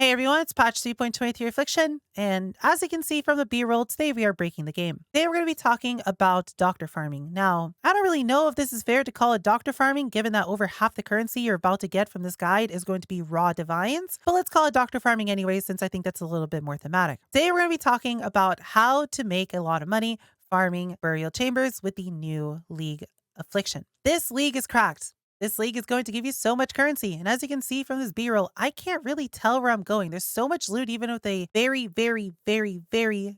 Hey everyone, it's patch 3.23 Affliction, and as you can see from the B-roll, today we are breaking the game. Today we're going to be talking about doctor farming. Now, I don't really know if this is fair to call it doctor farming, given that over half the currency you're about to get from this guide is going to be raw divines, but let's call it doctor farming anyway, since I think that's a little bit more thematic. Today we're going to be talking about how to make a lot of money farming burial chambers with the new league Affliction. This league is cracked. This league is going to give you so much currency. And as you can see from this B-roll, I can't really tell where I'm going. There's so much loot, even with a very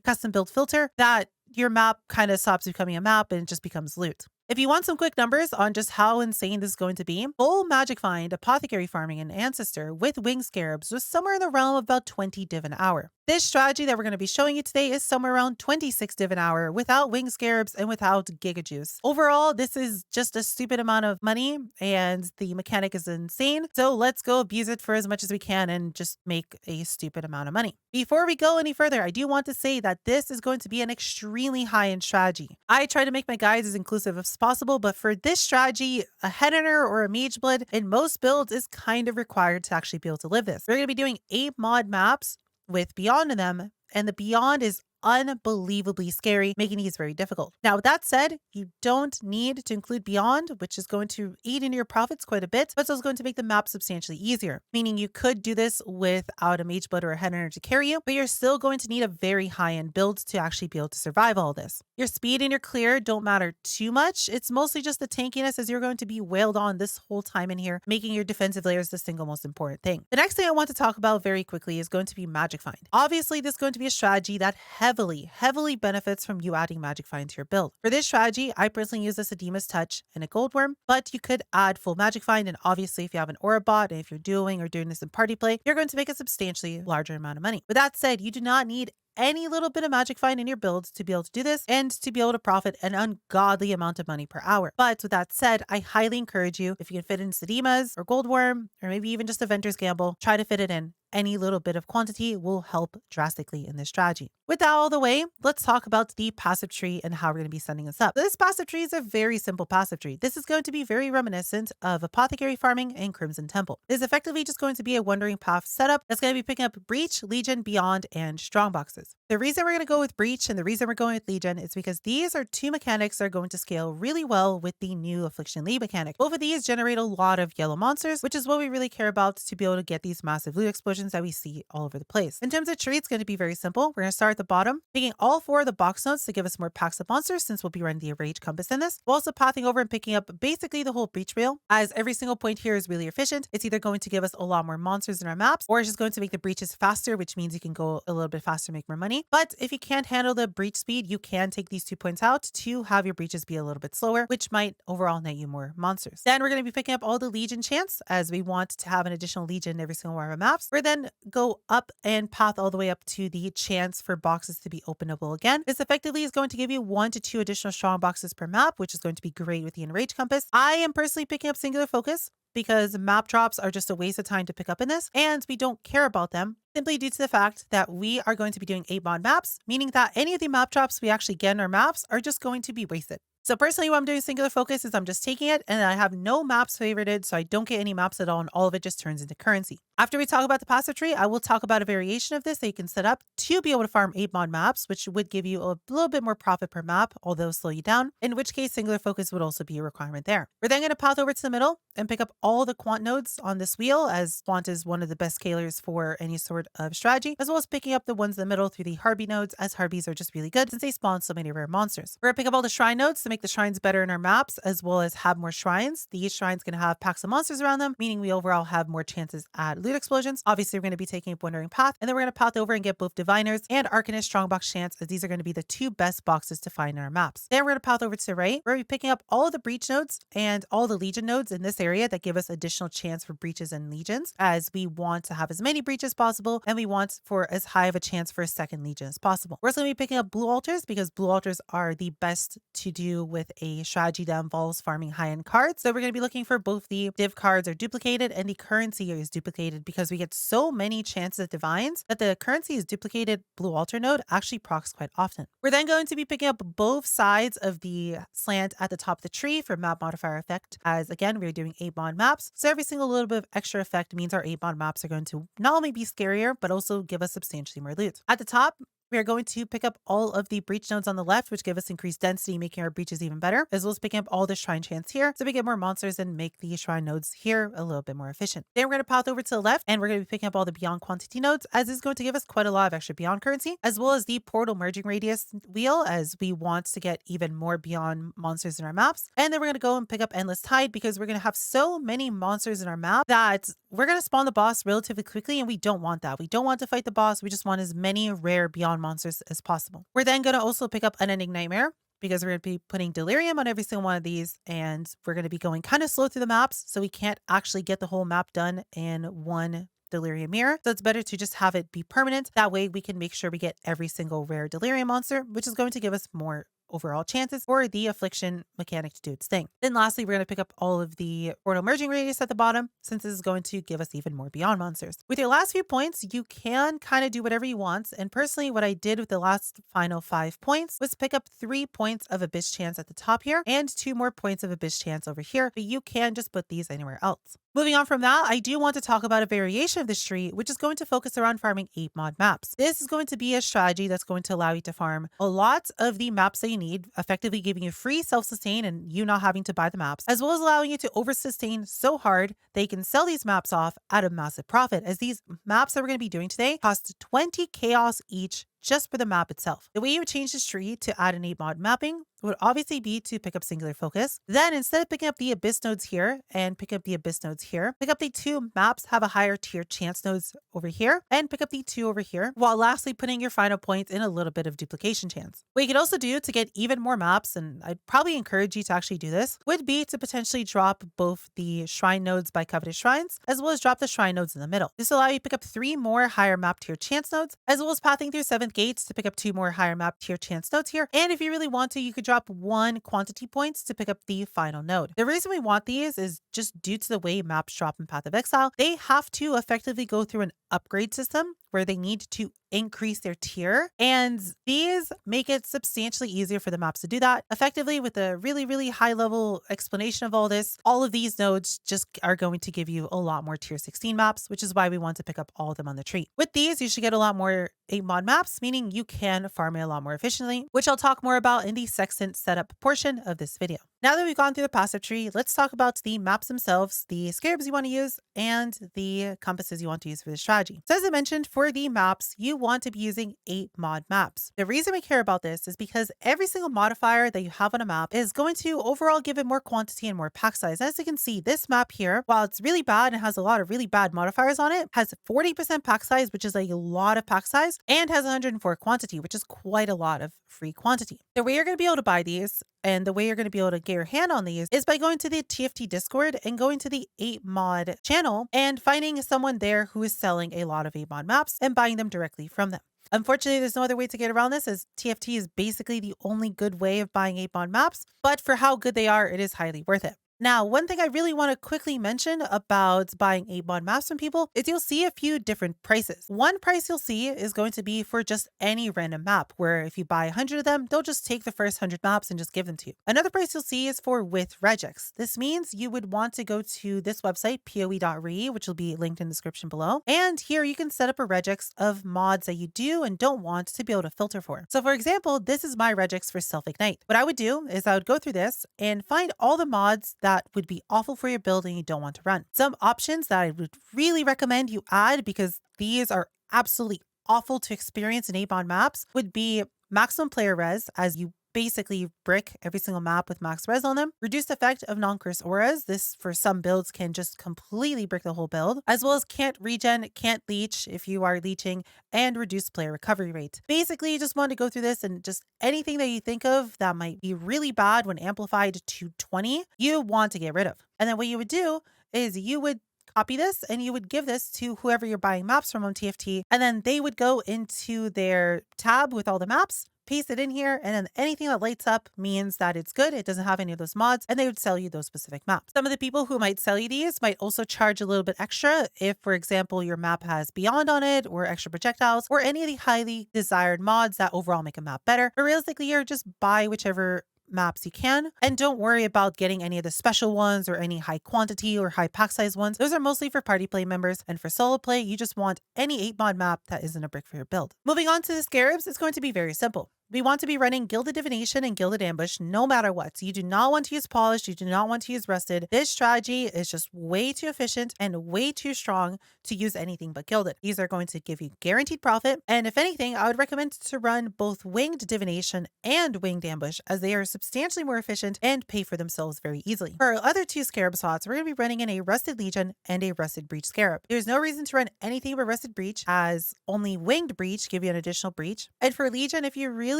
custom built filter, that your map kind of stops becoming a map and it just becomes loot. If you want some quick numbers on just how insane this is going to be, full magic find, apothecary farming, and ancestor with winged scarabs was somewhere in the realm of about 20 div an hour. This strategy that we're going to be showing you today is somewhere around 26 div an hour without winged scarabs and without giga juice. Overall, this is just a stupid amount of money and the mechanic is insane. So let's go abuse it for as much as we can and just make a stupid amount of money. Before we go any further, I do want to say that this is going to be an extremely high-end strategy. I try to make my guides as inclusive as possible, but for this strategy, a Headhunter or a Mage Blood in most builds is kind of required to actually be able to live this. We're going to be doing 8 mod maps with Beyond in them, and the Beyond is unbelievably scary, making these very difficult. Now, with that said, you don't need to include Beyond, which is going to eat into your profits quite a bit, but it's also going to make the map substantially easier, meaning you could do this without a Mage Blood or a Headhunter to carry you, but you're still going to need a very high-end build to actually be able to survive all this. Your speed and your clear don't matter too much. It's mostly just the tankiness, as you're going to be wailed on this whole time in here, making your defensive layers the single most important thing. The next thing I want to talk about very quickly is going to be Magic Find. Obviously, this is going to be a strategy that heavily benefits from you adding Magic Find to your build. For this strategy, I personally use this Edema's Touch and a Gold Worm, but you could add full Magic Find, and obviously if you have an Aura bot and if you're doing this in party play, you're going to make a substantially larger amount of money. With that said, you do not need any little bit of magic find in your builds to be able to do this and to be able to profit an ungodly amount of money per hour. But with that said, I highly encourage you, if you can fit in Sedemas or Gold Worm, or maybe even just a Venter's Gamble, try to fit it in. Any little bit of quantity will help drastically in this strategy. With that all the way, let's talk about the passive tree and how we're going to be setting this up. This passive tree is a very simple passive tree. This is going to be very reminiscent of apothecary farming and Crimson Temple. This is effectively just going to be a wandering path setup that's going to be picking up Breach, Legion, Beyond, and Strong boxes. The reason we're going to go with Breach and the reason we're going with Legion is because these are two mechanics that are going to scale really well with the new Affliction League mechanic. Both of these generate a lot of yellow monsters, which is what we really care about to be able to get these massive loot explosions that we see all over the place. In terms of tree, it's going to be very simple. We're going to start at the bottom, picking all 4 of the box notes to give us more packs of monsters, since we'll be running the Rage Compass in this. We're also pathing over and picking up basically the whole breach wheel, as every single point here is really efficient. It's either going to give us a lot more monsters in our maps, or it's just going to make the breaches faster, which means you can go a little bit faster, make more money. But if you can't handle the breach speed, you can take these 2 points out to have your breaches be a little bit slower, which might overall net you more monsters. Then we're going to be picking up all the Legion chants, as we want to have an additional Legion in every single one of our maps. We're then go up and path all the way up to the chance for boxes to be openable again. This effectively is going to give you 1 to 2 additional strong boxes per map, which is going to be great with the Enrage Compass. I am personally picking up Singular Focus because map drops are just a waste of time to pick up in this, and we don't care about them simply due to the fact that we are going to be doing 8 mod maps, meaning that any of the map drops we actually get in our maps are just going to be wasted. So personally, what I'm doing Singular Focus is I'm just taking it and I have no maps favorited, so I don't get any maps at all, and all of it just turns into currency. After we talk about the passive tree, I will talk about a variation of this that you can set up to be able to farm 8 mod maps, which would give you a little bit more profit per map, although slow you down, in which case Singular Focus would also be a requirement there. We're then going to path over to the middle and pick up all the quant nodes on this wheel, as quant is one of the best scalers for any sort of strategy, as well as picking up the ones in the middle through the Harpy nodes, as Harpies are just really good since they spawn so many rare monsters. We're going to pick up all the shrine nodes to make the shrines better in our maps, as well as have more shrines. These shrines going to have packs of monsters around them, meaning we overall have more chances at loot explosions. Obviously, we're going to be taking up Wandering Path, and then we're going to path over and get both Diviners and Arcanist Strongbox chance, as these are going to be the 2 best boxes to find in our maps. Then we're going to path over to the right. We're going to be picking up all of the Breach nodes and all the Legion nodes in this area that give us additional chance for breaches and legions, as we want to have as many breaches as possible, and we want for as high of a chance for a second legion as possible. We're also going to be picking up blue altars, because blue altars are the best to do with a strategy that involves farming high-end cards. So we're going to be looking for both the div cards are duplicated and the currency is duplicated, because we get so many chances at divines that the currency is duplicated blue altar node actually procs quite often. We're then going to be picking up both sides of the slant at the top of the tree for map modifier effect, as again, we're doing farming 8 mod maps. So every single little bit of extra effect means our 8 mod maps are going to not only be scarier, but also give us substantially more loot. At the top, we are going to pick up all of the breach nodes on the left, which give us increased density, making our breaches even better, as well as picking up all the shrine chants here so we get more monsters and make the shrine nodes here a little bit more efficient. Then we're going to path over to the left and we're going to be picking up all the beyond quantity nodes, as is going to give us quite a lot of extra beyond currency, as well as the portal merging radius wheel, as we want to get even more beyond monsters in our maps. And then we're going to go and pick up endless tide because we're going to have so many monsters in our map that we're going to spawn the boss relatively quickly, and we don't want that. We don't want to fight the boss. We just want as many rare beyond monsters as possible. We're then going to also pick up Unending Nightmare because we're going to be putting delirium on every single one of these, and we're going to be going kind of slow through the maps, so we can't actually get the whole map done in one delirium mirror. So it's better to just have it be permanent. That way we can make sure we get every single rare delirium monster, which is going to give us more overall chances for the affliction mechanic to do its thing. Then lastly, we're going to pick up all of the portal merging radius at the bottom, since this is going to give us even more beyond monsters. With your last few points, you can kind of do whatever you want. And personally, what I did with the last final 5 points was pick up 3 points of Abyss chance at the top here and 2 more points of Abyss chance over here, but you can just put these anywhere else. Moving on from that, I do want to talk about a variation of this tree, which is going to focus around farming 8 mod maps. This is going to be a strategy that's going to allow you to farm a lot of the maps that you need, effectively giving you free self-sustain and you not having to buy the maps, as well as allowing you to over-sustain so hard that you can sell these maps off at a massive profit, as these maps that we're going to be doing today cost 20 chaos each just for the map itself. The way you would change this tree to add an 8 mod mapping would obviously be to pick up singular focus. Then instead of picking up the abyss nodes here and pick up the abyss nodes here, pick up the 2 maps have a higher tier chance nodes over here and pick up the 2 over here, while lastly putting your final points in a little bit of duplication chance. What you could also do to get even more maps, and I'd probably encourage you to actually do this, would be to potentially drop both the shrine nodes by coveted shrines, as well as drop the shrine nodes in the middle. This will allow you to pick up 3 more higher map tier chance nodes, as well as pathing through 7th gates to pick up 2 more higher map tier chance nodes here. And if you really want to, you could drop 1 quantity points to pick up the final node. The reason we want these is just due to the way maps drop in Path of Exile. They have to effectively go through an upgrade system where they need to increase their tier, and these make it substantially easier for the maps to do that. Effectively, with a really high level explanation of all of these nodes just are going to give you a lot more tier 16 maps, which is why we want to pick up all of them on the tree. With these, you should get a lot more 8 mod maps, meaning you can farm it a lot more efficiently, which I'll talk more about in the sextant setup portion of this video. Now that we've gone through the passive tree, let's talk about the maps themselves, the scarabs you want to use, and the compasses you want to use for this strategy. So as I mentioned, for the maps, you want to be using 8 mod maps. The reason we care about this is because every single modifier that you have on a map is going to overall give it more quantity and more pack size. As you can see, this map here, while it's really bad and has a lot of really bad modifiers on it, has 40% pack size, which is a lot of pack size, and has 104 quantity, which is quite a lot of free quantity. The way you're going to be able to buy these and the way you're going to be able to get your hand on these is by going to the TFT Discord and going to the 8 mod channel and finding someone there who is selling a lot of 8 mod maps and buying them directly from them. Unfortunately, there's no other way to get around this, as TFT is basically the only good way of buying 8 mod maps, but for how good they are, it is highly worth it. Now, one thing I really want to quickly mention about buying 8 mod maps from people is you'll see a few different prices. One price you'll see is going to be for just any random map, where if you buy 100 of them, they'll just take the first 100 maps and just give them to you. Another price you'll see is for with regex. This means you would want to go to this website, PoE.re, which will be linked in the description below. And here you can set up a regex of mods that you do and don't want to be able to filter for. So for example, this is my regex for Self-Ignite. What I would do is I would go through this and find all the mods that would be awful for your build and you don't want to run. Some options that I would really recommend you add, because these are absolutely awful to experience in 8 mod maps, would be maximum player res, as you basically brick every single map with max res on them. Reduced effect of non-curse auras. This for some builds can just completely brick the whole build, as well as can't regen, can't leech if you are leeching, and reduced player recovery rate. Basically, you just want to go through this, and just anything that you think of that might be really bad when amplified to 20, you want to get rid of. And then what you would do is you would copy this and you would give this to whoever you're buying maps from on TFT, and then they would go into their tab with all the maps, paste it in here, and then anything that lights up means that it's good. It doesn't have any of those mods, and they would sell you those specific maps. Some of the people who might sell you these might also charge a little bit extra if, for example, your map has Beyond on it, or extra projectiles, or any of the highly desired mods that overall make a map better. But realistically, you're just buy whichever maps you can. And don't worry about getting any of the special ones or any high quantity or high pack size ones. Those are mostly for party play members. And for solo play, you just want any 8-mod map that isn't a brick for your build. Moving on to the Scarabs, it's going to be very simple. We want to be running Gilded Divination and Gilded Ambush no matter what. You do not want to use Polished. You do not want to use Rusted. This strategy is just way too efficient and way too strong to use anything but Gilded. These are going to give you guaranteed profit. And if anything, I would recommend to run both Winged Divination and Winged Ambush, as they are substantially more efficient and pay for themselves very easily. For our other 2 Scarab slots, we're going to be running in a Rusted Legion and a Rusted Breach Scarab. There's no reason to run anything but Rusted Breach, as only Winged Breach give you an additional breach. And for Legion, if you really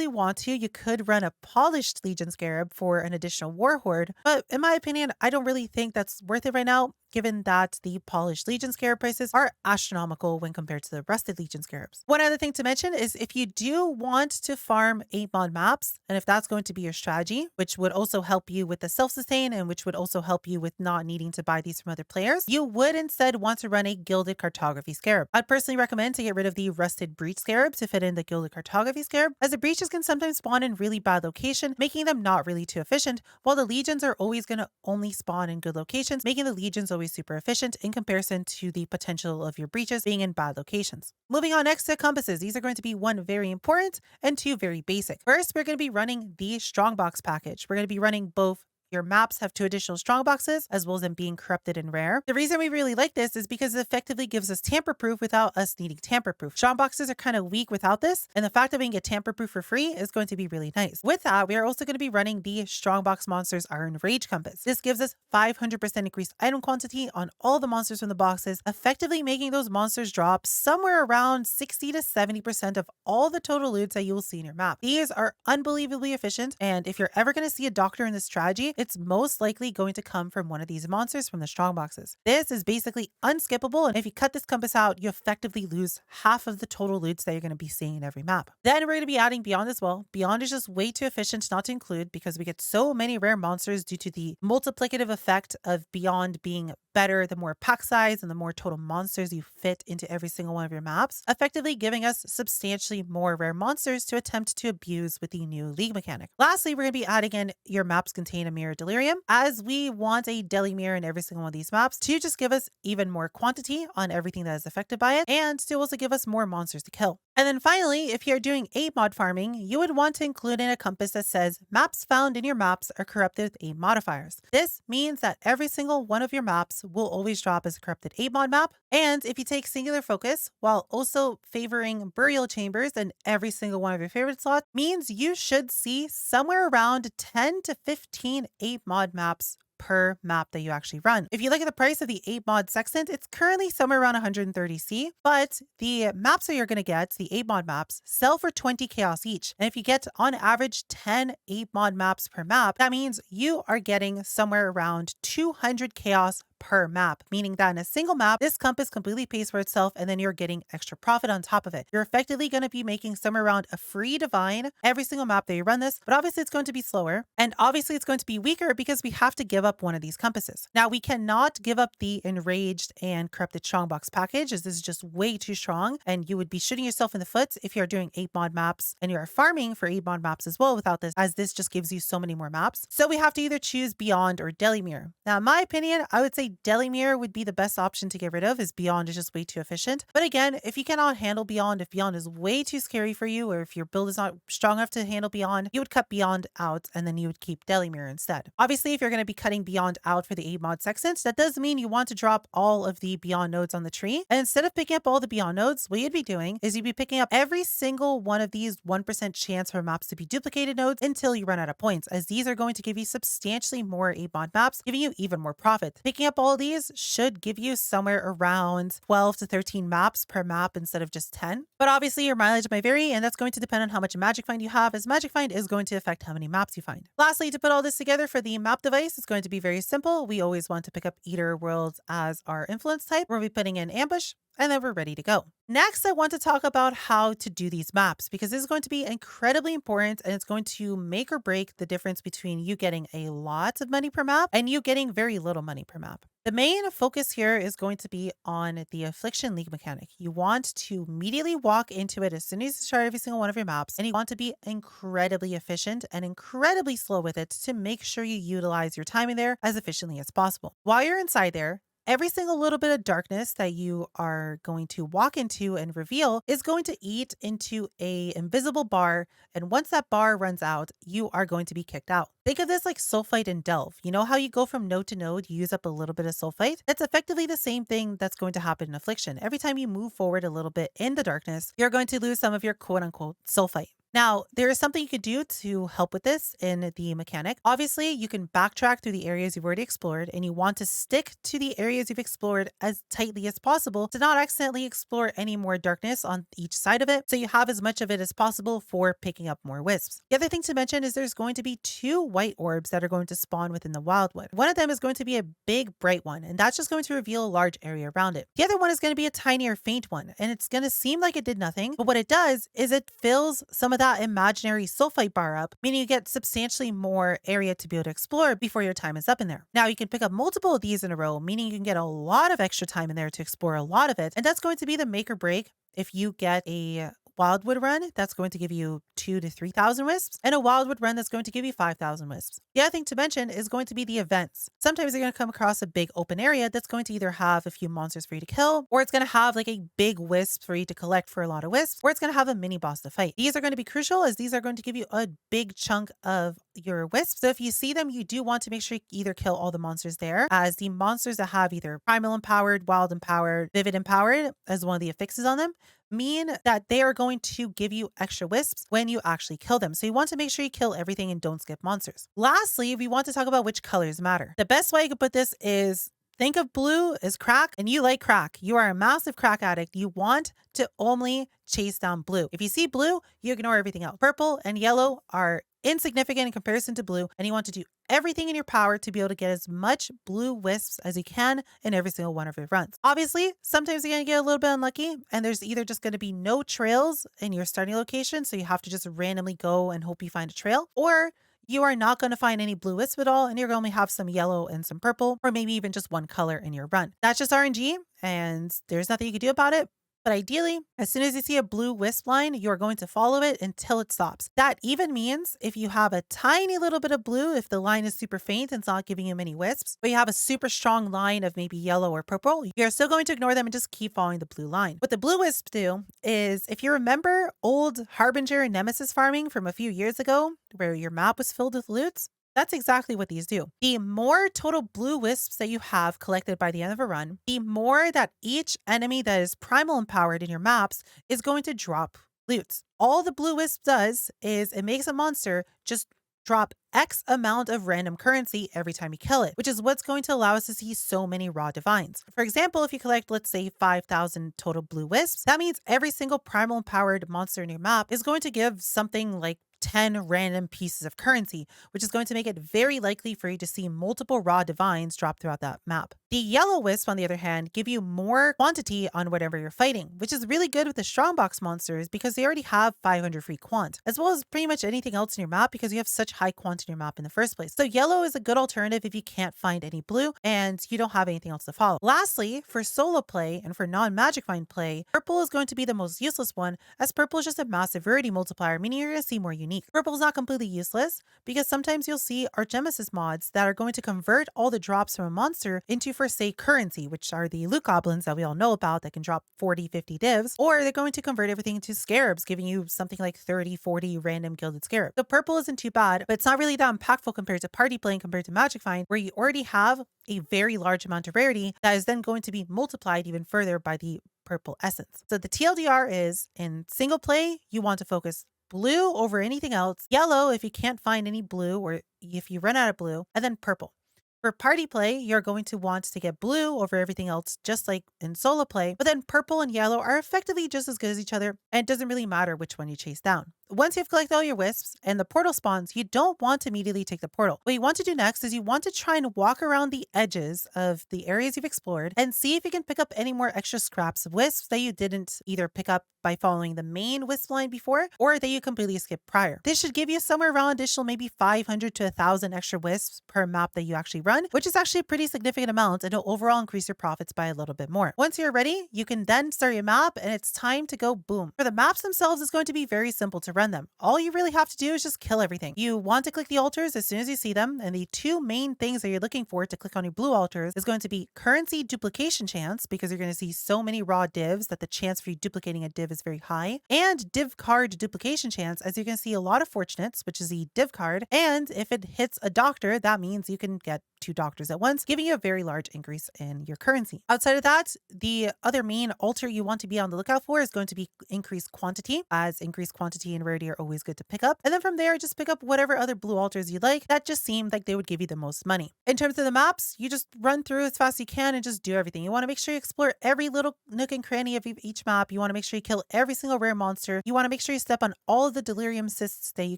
want to, you could run a Polished Legion Scarab for an additional War Horde, but in my opinion, I don't really think that's worth it right now, given that the Polished Legion Scarab prices are astronomical when compared to the Rusted Legion Scarabs. One other thing to mention is if you do want to farm 8-mod maps, and if that's going to be your strategy, which would also help you with the self-sustain and which would also help you with not needing to buy these from other players, you would instead want to run a Gilded Cartography Scarab. I'd personally recommend to get rid of the Rusted Breach Scarab to fit in the Gilded Cartography Scarab, as the breaches can sometimes spawn in really bad location, making them not really too efficient, while the legions are always going to only spawn in good locations, making the legions always super efficient in comparison to the potential of your breaches being in bad locations. Moving on next to compasses. These are going to be 1 very important and 2 very basic. First, we're going to be running the Strongbox package. We're going to be running both. Your maps have 2 additional strong boxes, as well as them being corrupted and rare. The reason we really like this is because it effectively gives us tamper-proof without us needing tamper-proof. Strong boxes are kind of weak without this, and the fact that we can get tamper-proof for free is going to be really nice. With that, we are also going to be running the Strongbox Monsters Iron Rage Compass. This gives us 500% increased item quantity on all the monsters from the boxes, effectively making those monsters drop somewhere around 60 to 70% of all the total loots that you will see in your map. These are unbelievably efficient, and if you're ever going to see a doctor in this strategy, it's most likely going to come from one of these monsters from the strong boxes. This is basically unskippable, and if you cut this compass out, you effectively lose half of the total loots that you're going to be seeing in every map. Then we're going to be adding Beyond as well. Beyond is just way too efficient not to include because we get so many rare monsters due to the multiplicative effect of Beyond being better the more pack size and the more total monsters you fit into every single one of your maps, effectively giving us substantially more rare monsters to attempt to abuse with the new League mechanic. Lastly, we're going to be adding in your maps contain a Mirror Delirium, as we want a Deli Mirror in every single one of these maps to just give us even more quantity on everything that is affected by it, and to also give us more monsters to kill. And then finally, if you're doing 8-mod farming, you would want to include in a compass that says maps found in your maps are corrupted with 8 modifiers. This means that every single one of your maps will always drop as a corrupted 8-mod map. And if you take singular focus while also favoring burial chambers in every single one of your favorite slots, means you should see somewhere around 10 to 15 8-mod maps per map that you actually run. If you look at the price of the 8-mod sextant, it's currently somewhere around 130C, but the maps that you're going to get, the 8-mod maps, sell for 20 chaos each. And if you get on average 10 8-mod maps per map, that means you are getting somewhere around 200 chaos per map, meaning that in a single map, this compass completely pays for itself, and then you're getting extra profit on top of it. You're effectively going to be making somewhere around a free divine every single map that you run this, but obviously it's going to be slower, and obviously it's going to be weaker because we have to give up one of these compasses. Now, we cannot give up the Enraged and Corrupted Strongbox package, as this is just way too strong, and you would be shooting yourself in the foot if you're doing 8-mod maps and you're farming for 8-mod maps as well without this, as this just gives you so many more maps. So we have to either choose Beyond or Deli Mirror. Now, in my opinion, I would say Deli Mirror would be the best option to get rid of, as Beyond is just way too efficient. But again, if you cannot handle Beyond, if Beyond is way too scary for you, or if your build is not strong enough to handle Beyond, you would cut Beyond out and then you would keep Deli Mirror instead. Obviously, if you're going to be cutting Beyond out for the 8-mod sextant, that does mean you want to drop all of the Beyond nodes on the tree. And instead of picking up all the Beyond nodes, what you'd be doing is you'd be picking up every single one of these 1% chance for maps to be duplicated nodes until you run out of points, as these are going to give you substantially more 8-mod maps, giving you even more profit. Picking up all these should give you somewhere around 12 to 13 maps per map instead of just 10. But obviously your mileage might vary, and that's going to depend on how much Magic Find you have, as Magic Find is going to affect how many maps you find. Lastly, to put all this together for the map device, it's going to be very simple. We always want to pick up Eater Worlds as our influence type. We'll be putting in Ambush, and then we're ready to go. Next, I want to talk about how to do these maps because this is going to be incredibly important and it's going to make or break the difference between you getting a lot of money per map and you getting very little money per map. The main focus here is going to be on the Affliction League mechanic. You want to immediately walk into it as soon as you start every single one of your maps, and you want to be incredibly efficient and incredibly slow with it to make sure you utilize your time in there as efficiently as possible. While you're inside there, every single little bit of darkness that you are going to walk into and reveal is going to eat into a invisible bar. And once that bar runs out, you are going to be kicked out. Think of this like sulfite and delve. You know how you go from node to node, you use up a little bit of sulfite? That's effectively the same thing that's going to happen in Affliction. Every time you move forward a little bit in the darkness, you're going to lose some of your quote unquote sulfite. Now, there is something you could do to help with this in the mechanic. Obviously, you can backtrack through the areas you've already explored, and you want to stick to the areas you've explored as tightly as possible to not accidentally explore any more darkness on each side of it, so you have as much of it as possible for picking up more wisps. The other thing to mention is there's going to be 2 white orbs that are going to spawn within the Wildwood. One of them is going to be a big bright one, and that's just going to reveal a large area around it. The other one is going to be a tinier faint one, and it's going to seem like it did nothing, but what it does is it fills some of that imaginary sulfite bar up, meaning you get substantially more area to be able to explore before your time is up in there. Now you can pick up multiple of these in a row, meaning you can get a lot of extra time in there to explore a lot of it. And that's going to be the make or break if you get a Wildwood run that's going to give you 2,000 to 3,000 wisps, and a Wildwood run that's going to give you 5,000 wisps. The other thing to mention is going to be the events. Sometimes you're going to come across a big open area that's going to either have a few monsters for you to kill, or it's going to have like a big wisp for you to collect for a lot of wisps, or it's going to have a mini boss to fight. These are going to be crucial as these are going to give you a big chunk of your wisps. So if you see them, you do want to make sure you either kill all the monsters there, as the monsters that have either primal empowered, wild empowered, vivid empowered as one of the affixes on them mean that they are going to give you extra wisps when you actually kill them. So you want to make sure you kill everything and don't skip monsters. Lastly, we want to talk about which colors matter. The best way I could put this is think of blue as crack, and you like crack. You are a massive crack addict. You want to only chase down blue. If you see blue, you ignore everything else. Purple and yellow are insignificant in comparison to blue, and you want to do everything in your power to be able to get as much blue wisps as you can in every single one of your runs. Obviously, sometimes you're going to get a little bit unlucky, and there's either just going to be no trails in your starting location, so you have to just randomly go and hope you find a trail, or you are not going to find any blue wisp at all, and you're going to only have some yellow and some purple, or maybe even just one color in your run. That's just RNG, and there's nothing you can do about it. But ideally, as soon as you see a blue wisp line, you're going to follow it until it stops. That even means if you have a tiny little bit of blue, if the line is super faint and it's not giving you many wisps, but you have a super strong line of maybe yellow or purple, you're still going to ignore them and just keep following the blue line. What the blue wisps do is, if you remember old Harbinger and Nemesis farming from a few years ago, where your map was filled with loots, that's exactly what these do. The more total blue wisps that you have collected by the end of a run, the more that each enemy that is primal empowered in your maps is going to drop loot. All the blue wisp does is it makes a monster just drop X amount of random currency every time you kill it, which is what's going to allow us to see so many raw divines. For example, if you collect, let's say 5,000 total blue wisps, that means every single primal empowered monster in your map is going to give something like 10 random pieces of currency, which is going to make it very likely for you to see multiple raw divines drop throughout that map. The yellow wisps, on the other hand, give you more quantity on whatever you're fighting, which is really good with the strongbox monsters because they already have 500 free quant, as well as pretty much anything else in your map because you have such high quant in your map in the first place. So yellow is a good alternative if you can't find any blue and you don't have anything else to follow. Lastly, for solo play and for non-magic find play, purple is going to be the most useless one, as purple is just a massive rarity multiplier, meaning you're going to see more unique. Purple is not completely useless because sometimes you'll see Archnemesis mods that are going to convert all the drops from a monster into, for say, currency, which are the loot goblins that we all know about that can drop 40, 50 divs, or they're going to convert everything into scarabs, giving you something like 30, 40 random gilded scarabs. So purple isn't too bad, but it's not really that impactful compared to party playing, compared to magic find, where you already have a very large amount of rarity that is then going to be multiplied even further by the purple essence. So the TLDR is, in single play, you want to focus blue over anything else, yellow if you can't find any blue or if you run out of blue, and then purple. For party play, you're going to want to get blue over everything else, just like in solo play, but then purple and yellow are effectively just as good as each other, and it doesn't really matter which one you chase down. once you've collected all your wisps and the portal spawns, you don't want to immediately take the portal. What you want to do next is you want to try and walk around the edges of the areas you've explored and see if you can pick up any more extra scraps of wisps that you didn't either pick up by following the main wisp line before or that you completely skipped prior. This should give you somewhere around additional maybe 500 to 1,000 extra wisps per map that you actually run, which is actually a pretty significant amount and it'll overall increase your profits by a little bit more. Once you're ready, you can then start your map and it's time to go boom. For the maps themselves, it's going to be very simple to run them. All you really have to do is just kill everything. You want to click the altars as soon as you see them, and the two main things that you're looking for to click on your blue altars is going to be currency duplication chance, because you're going to see so many raw divs that the chance for you duplicating a div is very high, and div card duplication chance, as you can see a lot of fortunates, which is the div card, and if it hits a doctor, that means you can get 2 doctors at once, giving you a very large increase in your currency. Outside of that, the other main altar you want to be on the lookout for is going to be increased quantity, as increased quantity and rarity are always good to pick up. And then from there, just pick up whatever other blue altars you like that just seem like they would give you the most money. In terms of the maps, you just run through as fast as you can and just do everything. You want to make sure you explore every little nook and cranny of each map. You want to make sure you kill every single rare monster. You want to make sure you step on all of the delirium cysts that you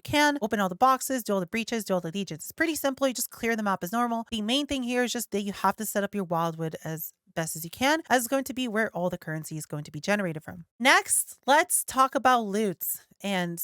can, open all the boxes, do all the breaches, do all the legions. It's pretty simple. You just clear the map as normal. The main thing here is just that you have to set up your Wildwood as best as you can, as it's going to be where all the currency is going to be generated from. Next, let's talk about loots. And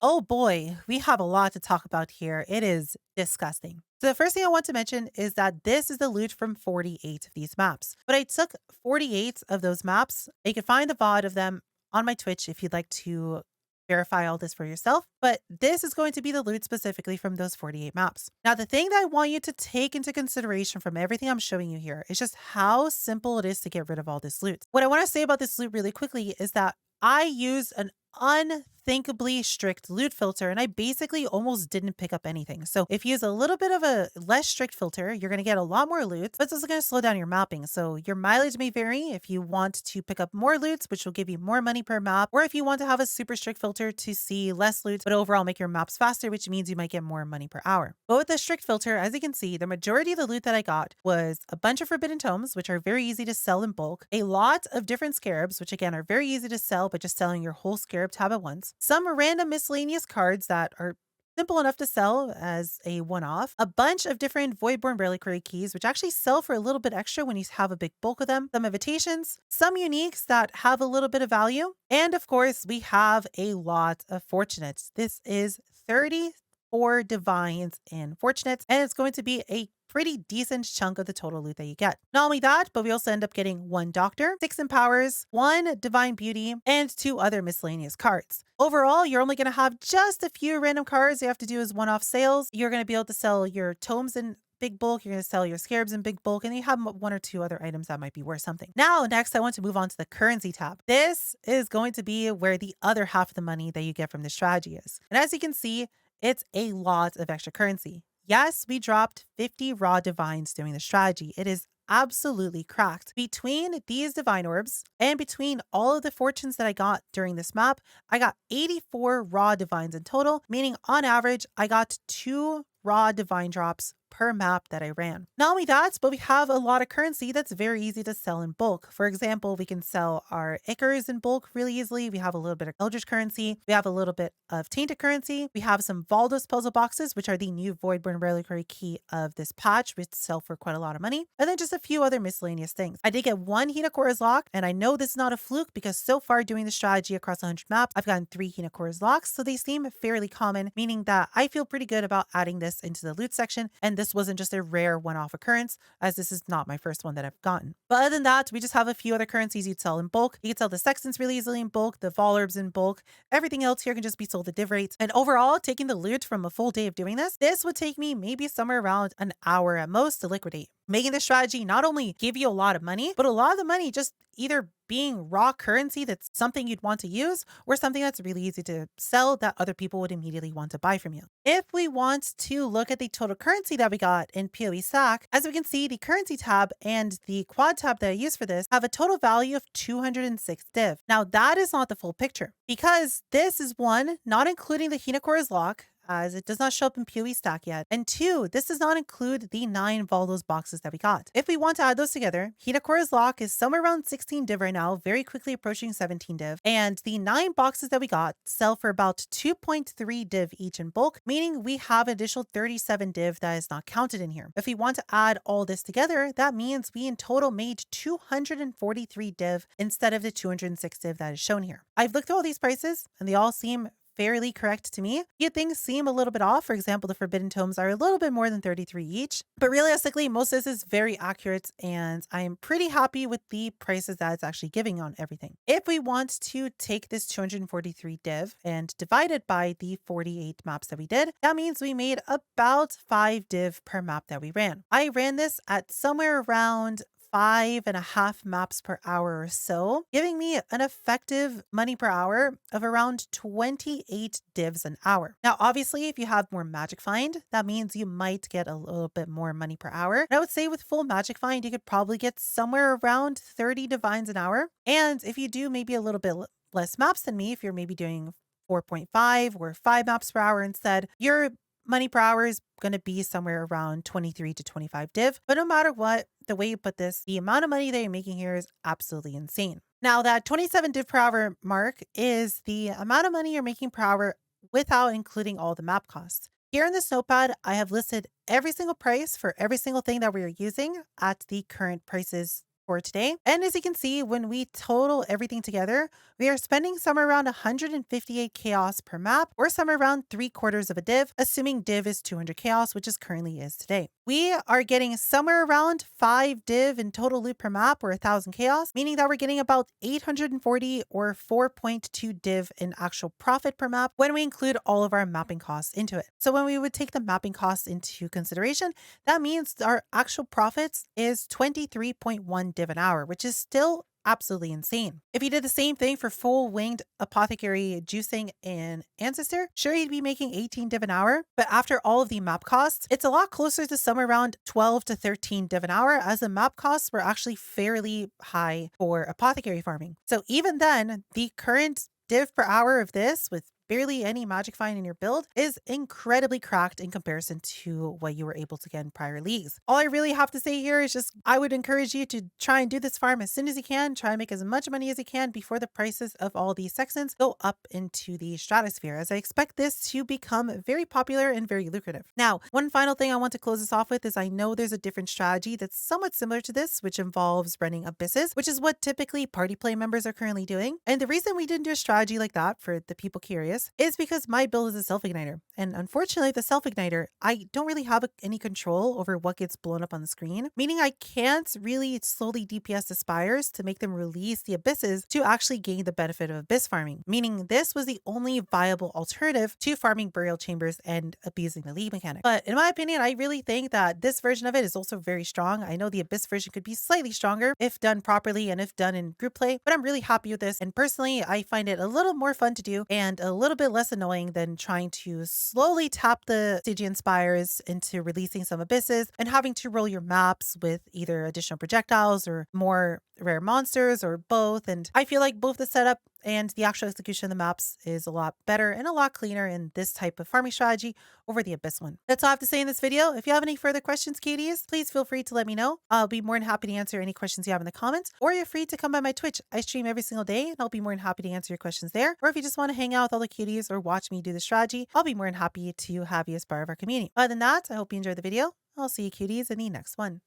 oh boy, we have a lot to talk about here. It is disgusting. So the first thing I want to mention is that this is the loot from 48 of these maps. But I took 48 of those maps. You can find the VOD of them on my Twitch if you'd like to verify all this for yourself, but this is going to be the loot specifically from those 48 maps. Now, the thing that I want you to take into consideration from everything I'm showing you here is just how simple it is to get rid of all this loot. What I want to say about this loot really quickly is that I used an unthinkably strict loot filter and I basically almost didn't pick up anything. So if you use a little bit of a less strict filter, you're going to get a lot more loot, but it's also going to slow down your mapping. So your mileage may vary if you want to pick up more loots, which will give you more money per map, or if you want to have a super strict filter to see less loot, but overall make your maps faster, which means you might get more money per hour. But with the strict filter, as you can see, the majority of the loot that I got was a bunch of forbidden tomes, which are very easy to sell in bulk, a lot of different scarabs, which again are very easy to sell, but just selling your whole scarab tab at once, some random miscellaneous cards that are simple enough to sell as a one-off, a bunch of different Voidborn Reliquary keys, which actually sell for a little bit extra when you have a big bulk of them, some invitations, some uniques that have a little bit of value, and of course, we have a lot of fortunates. This is 34 divines and fortunates, and it's going to be a pretty decent chunk of the total loot that you get. Not only that, but we also end up getting 1 doctor, 6 empowers, 1 divine beauty, and 2 other miscellaneous cards. Overall, you're only going to have just a few random cards you have to do as one-off sales. You're going to be able to sell your tomes in big bulk, you're going to sell your scarabs in big bulk, and you have 1 or 2 other items that might be worth something. Now, next, I want to move on to the currency tab. This is going to be where the other half of the money that you get from the strategy is. And as you can see, it's a lot of extra currency. Yes, we dropped 50 raw divines doing the strategy. It is absolutely cracked. Between these divine orbs and between all of the fortunes that I got during this map, I got 84 raw divines in total, meaning on average, I got 2 raw divine drops per map that I ran. Not only that, but we have a lot of currency that's very easy to sell in bulk. For example, we can sell our Ichors in bulk really easily. We have a little bit of Eldritch currency. We have a little bit of Tainted currency. We have some Valdos puzzle boxes, which are the new Voidborn Reliquary key of this patch, which sell for quite a lot of money. And then just a few other miscellaneous things. I did get 1 Hinakora's lock, and I know this is not a fluke because so far doing the strategy across 100 maps, I've gotten 3 Hinakora's locks, so they seem fairly common, meaning that I feel pretty good about adding this into the loot section, and this wasn't just a rare one-off occurrence, as this is not my first one that I've gotten. But other than that, we just have a few other currencies you'd sell in bulk. You can sell the Sextants really easily in bulk, the Volerbs in bulk. Everything else here can just be sold at div rates. And overall, taking the loot from a full day of doing this would take me maybe somewhere around an hour at most to liquidate. Making this strategy not only give you a lot of money, but a lot of the money just either being raw currency that's something you'd want to use or something that's really easy to sell that other people would immediately want to buy from you. If we want to look at the total currency that we got in PoE Stack, as we can see, the currency tab and the quad tab that I use for this have a total value of 206 div. Now that is not the full picture because this is one, not including the Hinakora's lock, as it does not show up in PoE stack yet. And 2, this does not include the 9 Valdos boxes that we got. If we want to add those together, Hinakora's lock is somewhere around 16 div right now, very quickly approaching 17 div. And the 9 boxes that we got sell for about 2.3 div each in bulk, meaning we have an additional 37 div that is not counted in here. If we want to add all this together, that means we in total made 243 div instead of the 206 div that is shown here. I've looked through all these prices and they all seem fairly correct to me. Yet things seem a little bit off. For example, the Forbidden Tomes are a little bit more than 33 each, but realistically, most of this is very accurate and I am pretty happy with the prices that it's actually giving on everything. If we want to take this 243 div and divide it by the 48 maps that we did, that means we made about 5 div per map that we ran. I ran this at somewhere around 5.5 maps per hour or so, giving me an effective money per hour of around 28 divs an hour. Now, obviously, if you have more Magic Find, that means you might get a little bit more money per hour. And I would say with full Magic Find, you could probably get somewhere around 30 divines an hour. And if you do maybe a little bit less maps than me, if you're maybe doing 4.5 or 5 maps per hour instead, your money per hour is going to be somewhere around 23 to 25 div. But no matter what, the way you put this, the amount of money that you're making here is absolutely insane. Now that 27 div per hour mark is the amount of money you're making per hour without including all the map costs. Here in this notepad, I have listed every single price for every single thing that we are using at the current prices for today. And as you can see, when we total everything together, we are spending somewhere around 158 chaos per map, or somewhere around 3/4 of a div, assuming div is 200 chaos, which is currently is today. We are getting somewhere around 5 div in total loot per map, or 1,000 chaos, meaning that we're getting about 840 or 4.2 div in actual profit per map when we include all of our mapping costs into it. So when we would take the mapping costs into consideration, that means our actual profits is 23.1 div an hour, which is still absolutely insane. If you did the same thing for full winged apothecary juicing in Ancestor, sure, you'd be making 18 div an hour, but after all of the map costs, it's a lot closer to somewhere around 12 to 13 div an hour, as the map costs were actually fairly high for apothecary farming. So even then, the current div per hour of this, with barely any Magic Find in your build, is incredibly cracked in comparison to what you were able to get in prior leagues. All I really have to say here is just, I would encourage you to try and do this farm as soon as you can, try and make as much money as you can before the prices of all these sextants go up into the stratosphere, as I expect this to become very popular and very lucrative. Now, one final thing I want to close this off with is I know there's a different strategy that's somewhat similar to this, which involves running abysses, which is what typically party play members are currently doing. And the reason we didn't do a strategy like that, for the people curious, is because my build is a self-igniter. And unfortunately, the self-igniter, I don't really have any control over what gets blown up on the screen, meaning I can't really slowly DPS the spires to make them release the abysses to actually gain the benefit of abyss farming, meaning this was the only viable alternative to farming burial chambers and abusing the league mechanic. But in my opinion, I really think that this version of it is also very strong. I know the abyss version could be slightly stronger if done properly and if done in group play, but I'm really happy with this. And personally, I find it a little more fun to do and a little bit less annoying than trying to slowly tap the Stygian spires into releasing some abysses and having to roll your maps with either additional projectiles or more rare monsters or both. And I feel like both the setup and the actual execution of the maps is a lot better and a lot cleaner in this type of farming strategy over the abyss one. That's all I have to say in this video. If you have any further questions, cuties, please feel free to let me know. I'll be more than happy to answer any questions you have in the comments, or you're free to come by my Twitch. I stream every single day and I'll be more than happy to answer your questions there. Or if you just want to hang out with all the cuties or watch me do the strategy, I'll be more than happy to have you as part of our community. Other than that, I hope you enjoyed the video. I'll see you cuties in the next one.